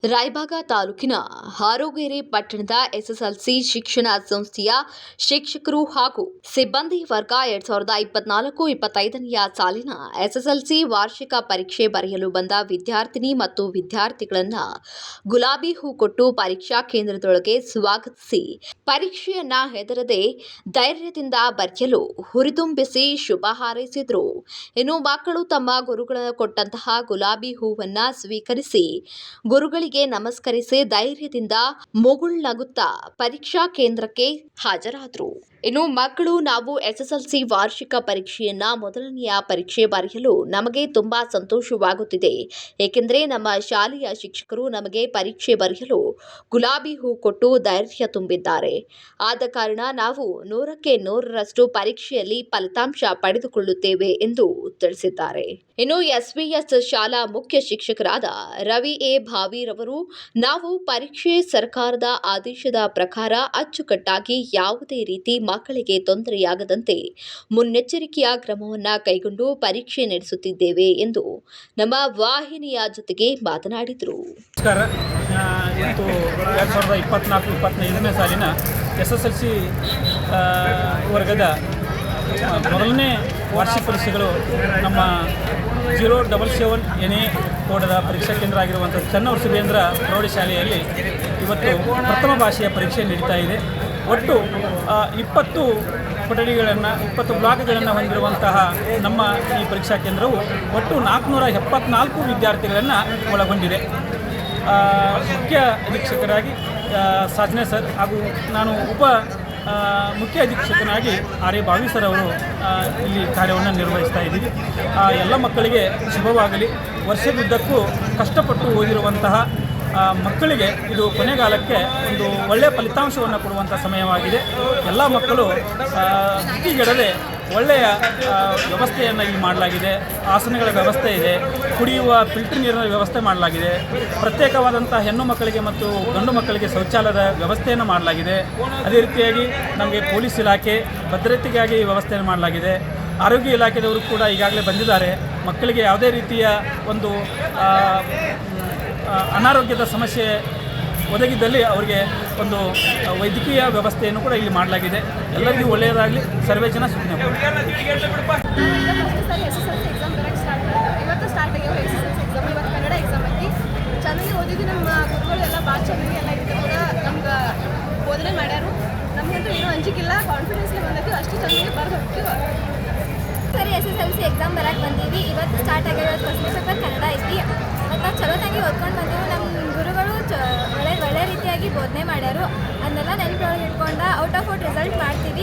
ರಾಯಬಾಗ ತಾಲೂಕಿನ ಹಾರೋಗೇರಿ ಪಟ್ಟಣದ ಎಸ್ಎಸ್ಎಲ್ಸಿ ಶಿಕ್ಷಣ ಸಂಸ್ಥೆಯ ಶಿಕ್ಷಕರು ಹಾಗೂ ಸಿಬ್ಬಂದಿ ವರ್ಗ 2024-25ನೇ ಸಾಲಿನ ಎಸ್ಎಸ್ಎಲ್ಸಿ ವಾರ್ಷಿಕ ಪರೀಕ್ಷೆ ಬರೆಯಲು ಬಂದ ವಿದ್ಯಾರ್ಥಿನಿ ಮತ್ತು ವಿದ್ಯಾರ್ಥಿಗಳನ್ನು ಗುಲಾಬಿ ಹೂ ಕೊಟ್ಟು ಪರೀಕ್ಷಾ ಕೇಂದ್ರದೊಳಗೆ ಸ್ವಾಗತಿಸಿ ಪರೀಕ್ಷೆಯನ್ನ ಹೆದರದೆ ಧೈರ್ಯದಿಂದ ಬರೆಯಲು ಹುರಿದುಂಬಿಸಿ ಶುಭ ಹಾರೈಸಿದರು. ಇನ್ನು ಮಕ್ಕಳು ತಮ್ಮ ಗುರುಗಳು ಕೊಟ್ಟಂತಹ ಗುಲಾಬಿ ಹೂವನ್ನ ಸ್ವೀಕರಿಸಿ ಗುರುಗಳಿಗೆ ನಮಸ್ಕರಿಸಿ ಧೈರ್ಯದಿಂದ ಮುಗುಳ್ನಗುತ್ತಾ ಪರೀಕ್ಷಾ ಕೇಂದ್ರಕ್ಕೆ ಹಾಜರಾದರು. ಇನ್ನು ಮಕ್ಕಳು ನಾವು ಎಸ್ಎಸ್ಎಲ್ಸಿ ವಾರ್ಷಿಕ ಪರೀಕ್ಷೆಯನ್ನ ಮೊದಲನೆಯ ಪರೀಕ್ಷೆ ಬರೆಯಲು ನಮಗೆ ತುಂಬಾ ಸಂತೋಷವಾಗುತ್ತಿದೆ. ಏಕೆಂದರೆ ನಮ್ಮ ಶಾಲೆಯ ಶಿಕ್ಷಕರು ನಮಗೆ ಪರೀಕ್ಷೆ ಬರೆಯಲು ಗುಲಾಬಿ ಹೂ ಕೊಟ್ಟು ಧೈರ್ಯ ತುಂಬಿದ್ದಾರೆ. ಆದ ಕಾರಣ ನಾವು 100ಕ್ಕೆ 100ರಷ್ಟು ಪರೀಕ್ಷೆಯಲ್ಲಿ ಫಲಿತಾಂಶ ಪಡೆದುಕೊಳ್ಳುತ್ತೇವೆ ಎಂದು ತಿಳಿಸಿದ್ದಾರೆ. ಇನ್ನು ಎಸ್ವಿಎಸ್ ಶಾಲಾ ಮುಖ್ಯ ಶಿಕ್ಷಕರಾದ ರವಿ ಎ ಭಾವಿರವರು ನಾವು ಪರೀಕ್ಷೆ ಸರ್ಕಾರದ ಆದೇಶದ ಪ್ರಕಾರ ಅಚ್ಚುಕಟ್ಟಾಗಿ ಯಾವುದೇ ರೀತಿ ಮಕ್ಕಳಿಗೆ ತೊಂದರೆಯಾಗದಂತೆ ಮುನ್ನೆಚ್ಚರಿಕೆಯ ಕ್ರಮವನ್ನು ಕೈಗೊಂಡು ಪರೀಕ್ಷೆ ನಡೆಸುತ್ತಿದ್ದೇವೆ ಎಂದು ನಮ್ಮ ವಾಹಿನಿಯ ಜೊತೆಗೆ ಮಾತನಾಡಿದರು. ನಮಸ್ಕಾರ. ಇವತ್ತು 2024-25ನೇ ಸಾಲಿನ ಎಸ್ಎಸ್ಎಲ್ಸಿ ವರ್ಗದ ಮೊದಲನೇ ವಾರ್ಷಿಕ ಪರೀಕ್ಷೆಗಳು ನಮ್ಮ 077 NA ಕೋಡದ ಪರೀಕ್ಷಾ ಕೇಂದ್ರ ಆಗಿರುವಂಥ ಚನ್ನೌರ್ ಸುಬೇಂದ್ರ ಪ್ರೌಢಶಾಲೆಯಲ್ಲಿ ಇವತ್ತು ಪ್ರಥಮ ಭಾಷೆಯ ಪರೀಕ್ಷೆ ನಡೀತಾ ಇದೆ. ಒಟ್ಟು 20 ಕೊಠಡಿಗಳನ್ನು 20 ಬ್ಲಾಕ್ಗಳನ್ನು ಹೊಂದಿರುವಂತಹ ನಮ್ಮ ಈ ಪರೀಕ್ಷಾ ಕೇಂದ್ರವು ಒಟ್ಟು 474 ವಿದ್ಯಾರ್ಥಿಗಳನ್ನು ಒಳಗೊಂಡಿದೆ. ಮುಖ್ಯ ಅಧೀಕ್ಷಕರಾಗಿ ಸಾಧನೆ ಸರ್ ಹಾಗೂ ನಾನು ಮುಖ್ಯ ಅಧೀಕ್ಷಕನಾಗಿ ಆರ್.ಎ. ಭಾವಿ ಸರ್ ಅವರು ಇಲ್ಲಿ ಕಾರ್ಯವನ್ನು ನಿರ್ವಹಿಸ್ತಾ ಇದ್ದೀವಿ. ಎಲ್ಲ ಮಕ್ಕಳಿಗೆ ಶುಭವಾಗಲಿ. ವರ್ಷದುದ್ದಕ್ಕೂ ಕಷ್ಟಪಟ್ಟು ಓದಿರುವಂತಹ ಮಕ್ಕಳಿಗೆ ಇದು ಕೊನೆಗಾಲಕ್ಕೆ ಒಂದು ಒಳ್ಳೆಯ ಫಲಿತಾಂಶವನ್ನು ಕೊಡುವಂಥ ಸಮಯವಾಗಿದೆ. ಎಲ್ಲ ಮಕ್ಕಳು ಮಿತಿಗೆಡದೆ ಒಳ್ಳೆಯ ವ್ಯವಸ್ಥೆಯನ್ನು ಇಲ್ಲಿ ಮಾಡಲಾಗಿದೆ. ಆಸನಗಳ ವ್ಯವಸ್ಥೆ ಇದೆ, ಕುಡಿಯುವ ಫಿಲ್ಟರ್ ನೀರಿನ ವ್ಯವಸ್ಥೆ ಮಾಡಲಾಗಿದೆ, ಪ್ರತ್ಯೇಕವಾದಂಥ ಹೆಣ್ಣು ಮಕ್ಕಳಿಗೆ ಮತ್ತು ಗಂಡು ಮಕ್ಕಳಿಗೆ ಶೌಚಾಲಯದ ವ್ಯವಸ್ಥೆಯನ್ನು ಮಾಡಲಾಗಿದೆ. ಅದೇ ರೀತಿಯಾಗಿ ನಮಗೆ ಪೊಲೀಸ್ ಇಲಾಖೆ ಭದ್ರತೆಗಾಗಿ ವ್ಯವಸ್ಥೆಯನ್ನು ಮಾಡಲಾಗಿದೆ. ಆರೋಗ್ಯ ಇಲಾಖೆದವರು ಕೂಡ ಈಗಾಗಲೇ ಬಂದಿದ್ದಾರೆ. ಮಕ್ಕಳಿಗೆ ಯಾವುದೇ ರೀತಿಯ ಒಂದು ಅನಾರೋಗ್ಯದ ಸಮಸ್ಯೆ ಒದಗಿದ್ದಲ್ಲಿ ಅವರಿಗೆ ಒಂದು ವೈದ್ಯಕೀಯ ವ್ಯವಸ್ಥೆಯನ್ನು ಕೂಡ ಇಲ್ಲಿ ಮಾಡಲಾಗಿದೆ. ಎಲ್ಲರಿಗೂ ಒಳ್ಳೆಯದಾಗಲಿ. ಸರ್ವೇ ಜನ ಸುಮ್ಮನೆ ಚೆನ್ನಾಗಿ ಓದಿದ್ದು. ನಮ್ಮ ಗುರುಗಳು ಎಲ್ಲ ಭಾಳ ಚೆನ್ನಾಗಿ ಎಲ್ಲ ಕೂಡ ನಮ್ಗೆ ಬೋಧನೆ ಮಾಡ್ಯಾರು. ನಮಗಂತೂ ಏನೂ ಅಂಜಿಕಿಲ್ಲ, ಕಾನ್ಫಿಡೆನ್ಸ್ಲಿ ಬಂದೈತಿ. ಅಷ್ಟು ಚೆನ್ನಾಗಿ ಬರೆದು ಹೋಗ್ತೀವಿ. ಸರಿ, SSLC ಎಕ್ಸಾಮ್ ಬರಕ್ಕೆ ಬಂದೀವಿ. ಇವತ್ತು ಸ್ಟಾರ್ಟ್ ಆಗಿರೋ ಕ್ವಶ್ಚನ್ ಪೇಪರ್ ಕನ್ನಡ ಐತಿ. ಮತ್ತು ನಾವು ಚಲೋದಾಗಿ ಓದ್ಕೊಂಡು ಬಂದೆವು. ನಮ್ಮ ಗುರುಗಳು ಒಳ್ಳೆ ರೀತಿಯಾಗಿ ಬೋಧನೆ ಮಾಡ್ಯಾರು. ಅದನ್ನೆಲ್ಲ ನೆನಪೊಳಗೆ ಇಟ್ಕೊಂಡು ಔಟ್ ಆಫ್ ರಿಸಲ್ಟ್ ಮಾಡ್ತೀವಿ.